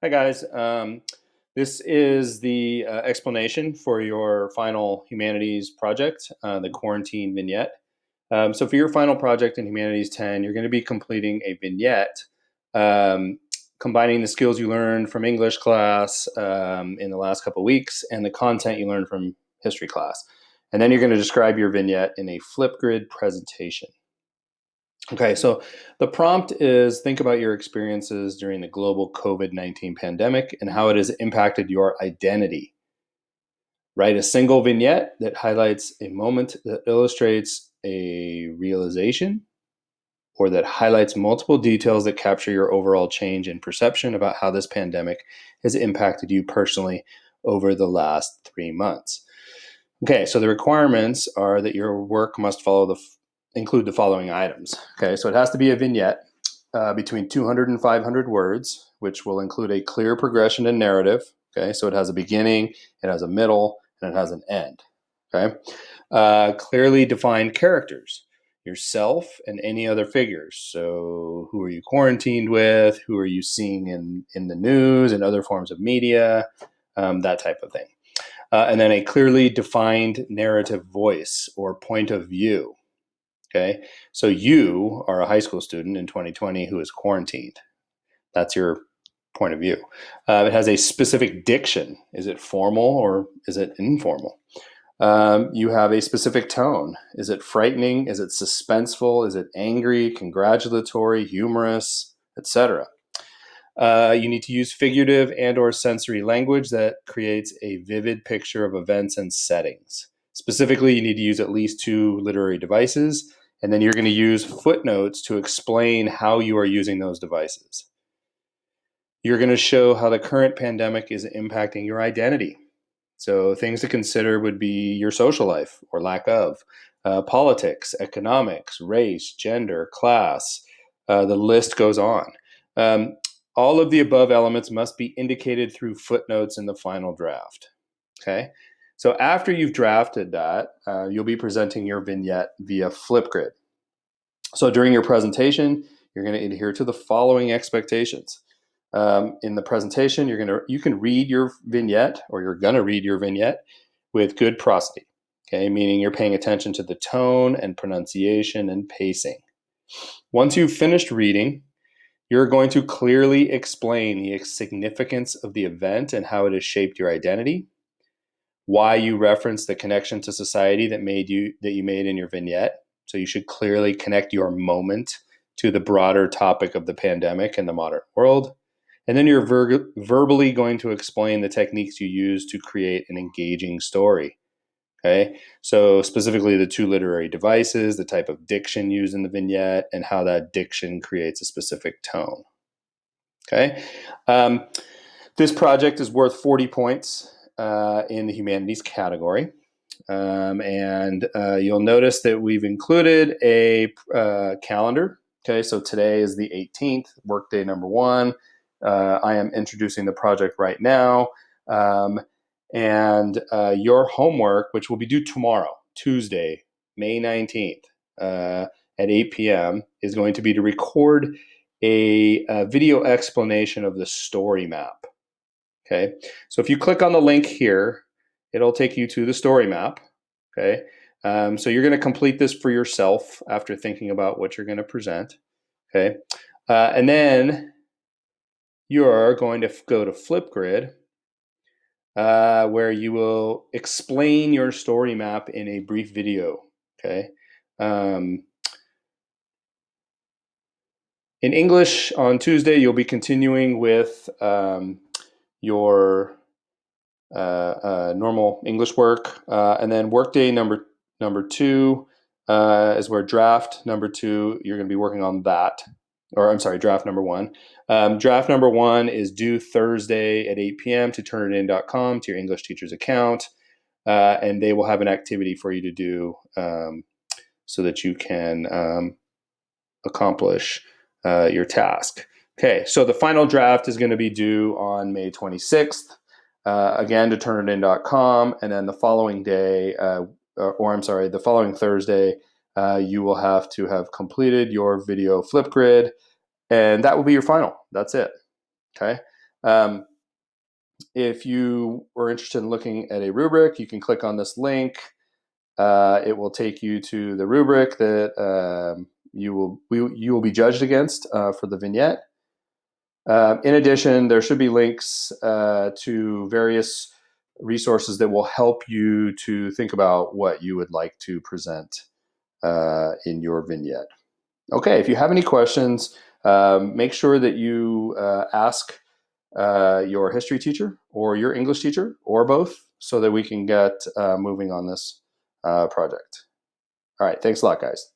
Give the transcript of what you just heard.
Hi guys. This is the explanation for your final humanities project, the quarantine vignette. So for your final project in Humanities 10, you're going to be completing a vignette, um, combining the skills you learned from English class in the last couple of weeks and the content you learned from history class. And then you're going to describe your vignette in a Flipgrid presentation. Okay, so the prompt is think about your experiences during the global COVID-19 pandemic and how it has impacted your identity. Write a single vignette that highlights a moment that illustrates a realization or that highlights multiple details that capture your overall change in perception about how this pandemic has impacted you personally over the last 3 months. Okay, so the requirements are that your work must include the following items. Okay, so it has to be a vignette between 200 and 500 words, which will include a clear progression and narrative. Okay, so it has a beginning, it has a middle, and it has an end. Okay, clearly defined characters, yourself and any other figures. So, who are you quarantined with? Who are you seeing in the news and other forms of media? That type of thing. And then a clearly defined narrative voice or point of view. Okay, so you are a high school student in 2020 who is quarantined. That's your point of view. It has a specific diction. Is it formal or is it informal? You have a specific tone. Is it frightening? Is it suspenseful? Is it angry, congratulatory, humorous, etc.? You need to use figurative and or sensory language that creates a vivid picture of events and settings. Specifically, you need to use at least 2 literary devices, and then you're going to use footnotes to explain how you are using those devices. You're going to show how the current pandemic is impacting your identity. So things to consider would be your social life or lack of, politics, economics, race, gender, class. The list goes on. Um, all of the above elements must be indicated through footnotes in the final draft. Okay. So after you've drafted that, you'll be presenting your vignette via Flipgrid. So during your presentation, you're going to adhere to the following expectations. In the presentation, you can read your vignette, or you're going to read your vignette with good prosody. Okay, meaning you're paying attention to the tone and pronunciation and pacing. Once you've finished reading, you're going to clearly explain the significance of the event and how it has shaped your identity, why you reference the connection to society that you made in your vignette. So you should clearly connect your moment to the broader topic of the pandemic and the modern world. And then you're verbally going to explain the techniques you use to create an engaging story. Okay, so specifically the 2 literary devices, the type of diction used in the vignette, and how that diction creates a specific tone. Okay, um, this project is worth 40 points in the humanities category. And you'll notice that we've included a calendar. Okay, so today is the 18th, workday number 1. I am introducing the project right now. And your homework, which will be due tomorrow, Tuesday, May 19th, at 8 p.m., is going to be to record a video explanation of the story map. Okay, so if you click on the link here, it'll take you to the story map. Okay, so you're going to complete this for yourself after thinking about what you're going to present. Okay, and then you're going to go to Flipgrid, where you will explain your story map in a brief video. Okay. In English on Tuesday, you'll be continuing with your normal English work, and then workday number 2 is where draft number 2. You're going to be working on that, or I'm sorry, draft number 1. Draft number 1 is due Thursday at 8 p.m. to turnitin.com, to your English teacher's account, and they will have an activity for you to do so that you can accomplish your task. Okay, so the final draft is going to be due on May 26th. Again, to turnitin.com, and then the following day, the following Thursday, you will have to have completed your video Flipgrid, and that will be your final. That's it. Okay. Um, if you were interested in looking at a rubric, you can click on this link. It will take you to the rubric that you will be judged against for the vignette. In addition, there should be links to various resources that will help you to think about what you would like to present in your vignette. Okay, if you have any questions, make sure that you ask your history teacher or your English teacher or both so that we can get moving on this project. All right, thanks a lot, guys.